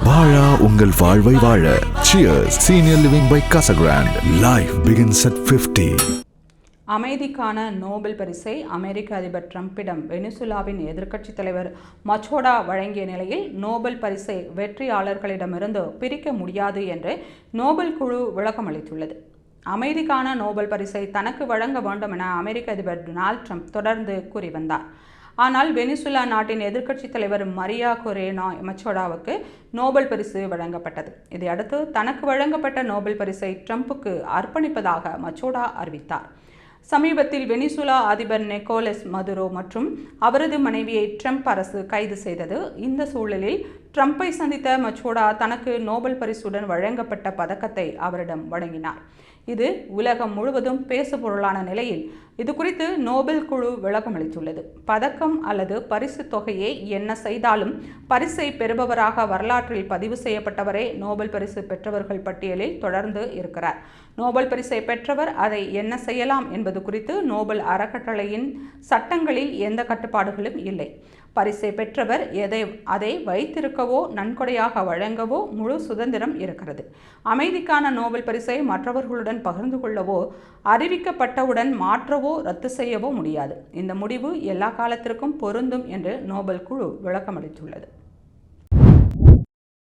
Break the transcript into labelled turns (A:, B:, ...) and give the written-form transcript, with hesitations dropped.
A: வாழா உங்கள் வாழ்வை வாழ. Cheers. Senior Living by Casa Grande. Life begins at 50.
B: அமைதிக்கான நோபல் பரிசை அமெரிக்க அதிபர் ட்ரம்பிடம் வெனிசுலாவின் எதிர்க்கட்சித் தலைவர் மச்சோடா வழங்கிய நிலையில் நோபல் பரிசை வெற்றியாளர்களிடமிருந்து பிரிக்க முடியாது என்று நோபல் குழு விளக்கமளித்துள்ளது. அமைதிக்கான நோபல் பரிசை தனக்கு வழங்க வேண்டும் என அமெரிக்க அதிபர் டொனால்ட் ட்ரம்ப் தொடர்ந்து கூறி வந்தார். ஆனால் வெனிசுலா நாட்டின் எதிர்க்கட்சித் தலைவர் மரியா கொரேனா மச்சோடாவுக்கு நோபல் பரிசு வழங்கப்பட்டது. இதையடுத்து தனக்கு வழங்கப்பட்ட நோபல் பரிசை ட்ரம்புக்கு அர்ப்பணிப்பதாக மச்சோடா அறிவித்தார். சமீபத்தில் வெனிசுலா அதிபர் நிக்கோலஸ் மதுரோ மற்றும் அவரது மனைவியை ட்ரம்ப் அரசு கைது செய்தது. இந்த சூழலில் ட்ரம்பை சந்தித்த மச்சோடா தனக்கு நோபல் பரிசுடன் வழங்கப்பட்ட பதக்கத்தை அவரிடம் வழங்கினார். இது உலகம் முழுவதும் பேசுபொருளான நிலையில் இது குறித்து நோபல் குழு விளக்கமளித்துள்ளது. பதக்கம் அல்லது பரிசு தொகையை என்ன செய்தாலும் பரிசை பெறுபவராக வரலாற்றில் பதிவு செய்யப்பட்டவரே நோபல் பரிசு பெற்றவர்கள் பட்டியலில் தொடர்ந்து இருக்கிறார். நோபல் பரிசை பெற்றவர் அதை என்ன செய்யலாம் என்பது குறித்து நோபல் அறக்கட்டளையின் சட்டங்களில் எந்த கட்டுப்பாடுகளும் இல்லை. பரிசை பெற்றவர் அதை வைத்திருக்கவோ நன்கொடையாக வழங்கவோ முழு சுதந்திரம் இருக்கிறது. அமைதிக்கான நோபல் பரிசை மற்றவர்களுடன் பகிர்ந்து கொள்ளவோ அறிவிக்கப்பட்டவுடன் மாற்றவோ ரத்து செய்யவோ முடியாது. இந்த முடிவு எல்லா காலத்திற்கும் பொருந்தும் என்று நோபல் குழு விளக்கமளித்துள்ளது.